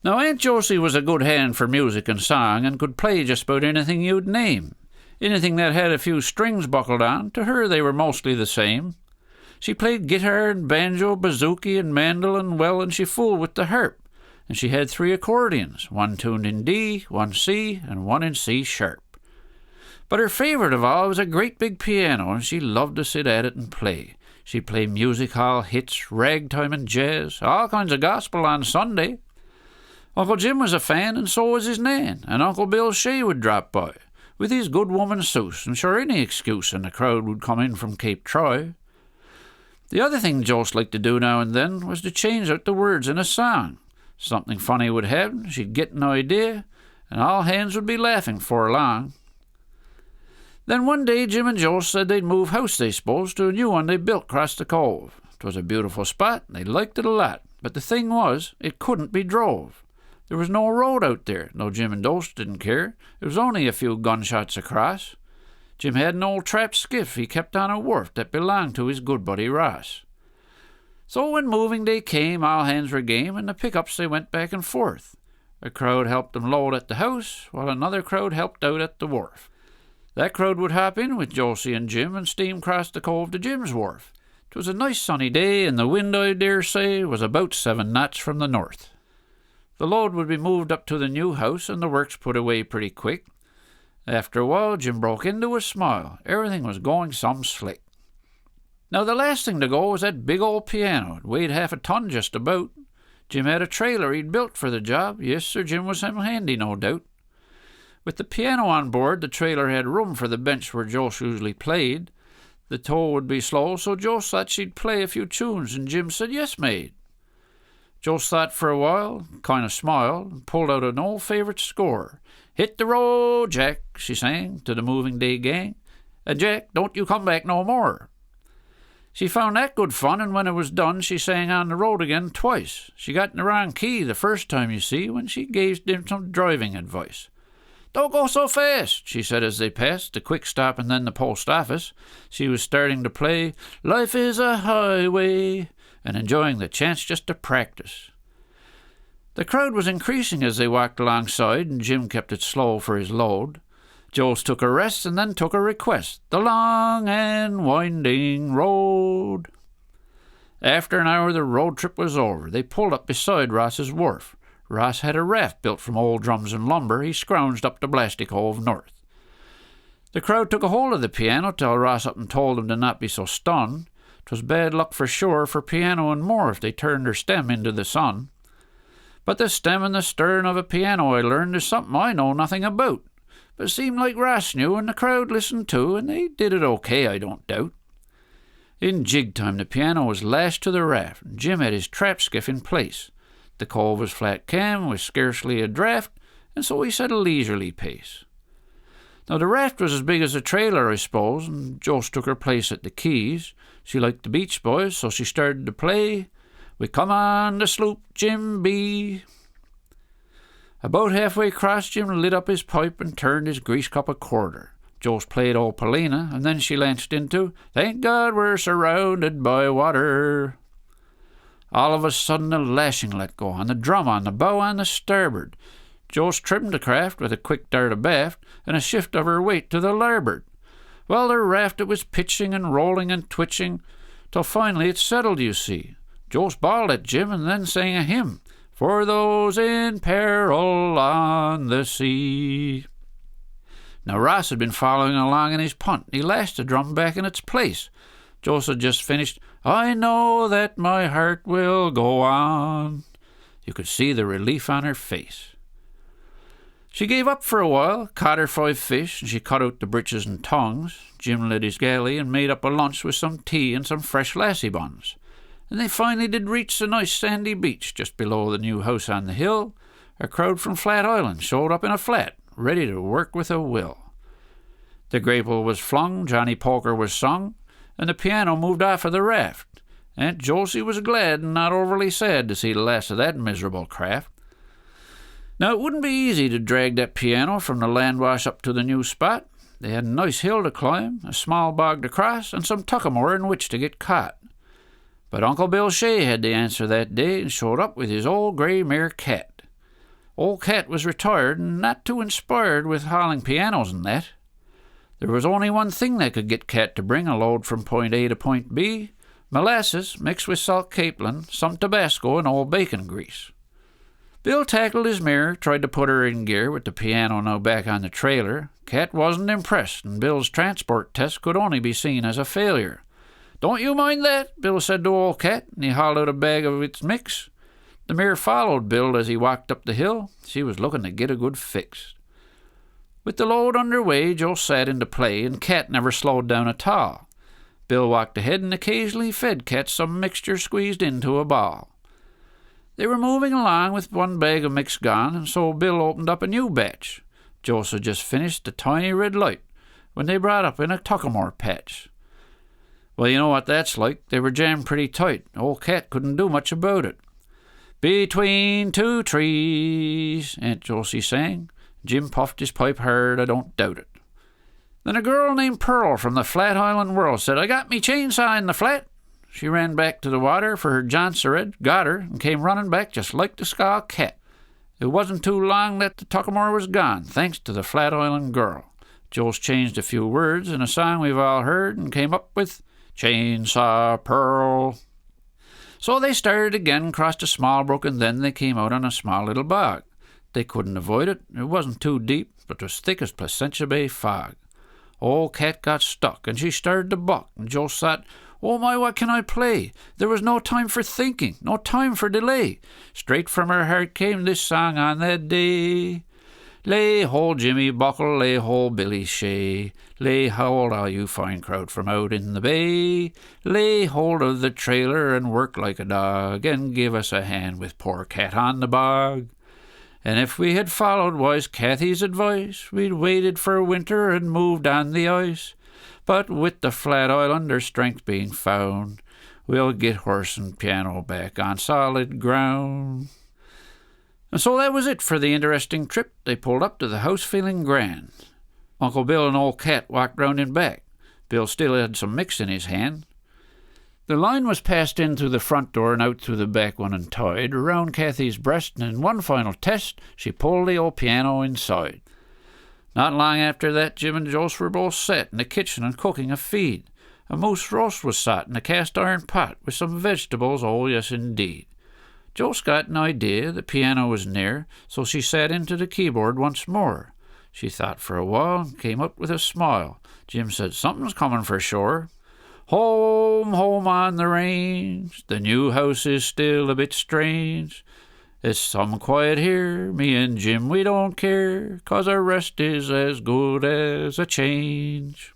Now, Aunt Josie was a good hand for music and song, and could play just about anything you'd name. Anything that had a few strings buckled on, to her they were mostly the same. She played guitar and banjo, bouzouki and mandolin well, and she fooled with the harp. And she had 3 accordions, one tuned in D, one C, and one in C sharp. But her favourite of all was a great big piano, and she loved to sit at it and play. She'd play music hall hits, ragtime and jazz, all kinds of gospel on Sunday. Uncle Jim was a fan, and so was his nan, and Uncle Bill Shea would drop by, with his good woman Suse, and sure any excuse, and the crowd would come in from Cape Troy. The other thing Jost liked to do now and then was to change out the words in a song. Something funny would happen, she'd get an idea, and all hands would be laughing for long. Then one day Jim and Jost said they'd move house, they s'posed, to a new one they built across the cove. 'Twas a beautiful spot, and they liked it a lot, but the thing was, it couldn't be drove. There was no road out there, though Jim and Jost didn't care. It was only a few gunshots across. Jim had an old trap skiff he kept on a wharf that belonged to his good buddy Ross. So when moving day came, all hands were game, and the pickups they went back and forth. A crowd helped them load at the house, while another crowd helped out at the wharf. That crowd would hop in with Josie and Jim and steam across the cove to Jim's wharf. 'Twas a nice sunny day, and the wind, I dare say, was about 7 knots from the north. The load would be moved up to the new house, and the works put away pretty quick. After a while, Jim broke into a smile. Everything was going some slick. Now, the last thing to go was that big old piano. It weighed 1/2 a ton just about. Jim had a trailer he'd built for the job. Yes, Sir Jim was him handy, no doubt. With the piano on board, the trailer had room for the bench where Jost usually played. The tow would be slow, so Jost thought she'd play a few tunes, and Jim said, "Yes, maid." Jost thought for a while, kind of smiled, and pulled out an old favourite score. "Hit the road, Jack," she sang to the moving day gang. "And Jack, don't you come back no more." She found that good fun, and when it was done, she sang On the Road again twice. She got in the wrong key the first time, you see, when she gave him some driving advice. "Don't go so fast," she said as they passed the quick stop and then the post office. She was starting to play Life is a Highway and enjoying the chance just to practice. The crowd was increasing as they walked alongside, and Jim kept it slow for his load. Jost took a rest and then took a request. The long and winding road. After an hour the road trip was over. They pulled up beside Ross's wharf. Ross had a raft built from old drums and lumber he scrounged up to Blasty Cove north. The crowd took a hold of the piano till Ross up and told them to not be so stunned. 'Twas bad luck for sure for piano and more if they turned their stem into the sun. But the stem and the stern of a piano, I learned, is something I know nothing about. But it seemed like Ross knew, and the crowd listened too, and they did it okay, I don't doubt. In jig time the piano was lashed to the raft, and Jim had his trap skiff in place. The cove was flat calm, with scarcely a draught, and so he set a leisurely pace. Now the raft was as big as a trailer, I suppose, and Jost took her place at the keys. She liked the Beach Boys, so she started to play We Come on the Sloop, Jim B. About halfway across, Jim lit up his pipe and turned his grease cup a quarter. Jost played old Paulina, and then she launched into Thank God We're Surrounded by Water. All of a sudden the lashing let go, and the drum on the bow on the starboard. Jost trimmed the craft with a quick dart abaft, and a shift of her weight to the larboard. Well, the raft it was pitching and rolling and twitching, till finally it settled, you see. Jost bawled at Jim, and then sang a hymn, For those in peril on the sea. Now Ross had been following along in his punt. He lashed the drum back in its place. Jost had just finished, I know that my heart will go on. You could see the relief on her face. She gave up for a while, caught her 5 fish, and she cut out the breeches and tongues. Jim lit his galley and made up a lunch with some tea and some fresh lassie buns. And they finally did reach the nice sandy beach just below the new house on the hill. A crowd from Flat Island showed up in a flat, ready to work with a will. The grapple was flung, Johnny Poker was sung, and the piano moved off of the raft. Aunt Josie was glad and not overly sad to see the last of that miserable craft. Now, it wouldn't be easy to drag that piano from the landwash up to the new spot. They had a nice hill to climb, a small bog to cross, and some tuckamore in which to get caught. But Uncle Bill Shea had the answer that day and showed up with his old gray mare Cat. Old Cat was retired and not too inspired with hauling pianos and that. There was only one thing that could get Cat to bring a load from point A to point B: molasses mixed with salt capelin, some Tabasco, and old bacon grease. Bill tackled his mare, tried to put her in gear with the piano now back on the trailer. Cat wasn't impressed, and Bill's transport test could only be seen as a failure. "Don't you mind that?" Bill said to old Cat, and he hauled out a bag of its mix. The mare followed Bill as he walked up the hill. She was looking to get a good fix. With the load under way, Joe sat into play, and Cat never slowed down at all. Bill walked ahead and occasionally fed Cat some mixture squeezed into a ball. They were moving along with one bag of mix gone, and so Bill opened up a new batch. Joe had just finished a tiny red light when they brought up in a tuckamore patch. Well, you know what that's like. They were jammed pretty tight. Old Cat couldn't do much about it. "Between two trees," Aunt Josie sang. Jim puffed his pipe hard, I don't doubt it. Then a girl named Pearl from the Flat Island world said, "I got me chainsaw in the flat." She ran back to the water for her Johnson, got her, and came running back just like the Ska Cat. It wasn't too long that the tuckamore was gone, thanks to the Flat Island girl. Joe's changed a few words in a song we've all heard and came up with Chainsaw Pearl. So they started again, crossed a small brook, and then they came out on a small little bog. They couldn't avoid it. It wasn't too deep, but it was thick as Placentia Bay fog. Old Cat got stuck, and she started to buck, and Joe thought, "Oh my, what can I play?" There was no time for thinking, no time for delay. Straight from her heart came this song on that day. Lay hold Jimmy Buckle, lay hold Billy Shea, lay hold all you fine crowd from out in the bay. Lay hold of the trailer and work like a dog, and give us a hand with poor Cat on the bog. And if we had followed wise Cathy's advice, we'd waited for winter and moved on the ice. But with the Flat Islander strength being found, we'll get horse and piano back on solid ground. And so that was it for the interesting trip. They pulled up to the house feeling grand. Uncle Bill and old Cat walked round in back. Bill still had some mix in his hand. The line was passed in through the front door and out through the back one and tied around Cathy's breast, and in one final test she pulled the old piano inside. Not long after that, Jim and Joe were both set in the kitchen and cooking a feed. A moose roast was sot in a cast-iron pot with some vegetables, oh yes indeed. Joe got an idea. The piano was near, so she sat into the keyboard once more. She thought for a while and came up with a smile. Jim said, "Something's coming for sure." "Home, home on the range, the new house is still a bit strange. It's some quiet here, me and Jim, we don't care, 'cause our rest is as good as a change."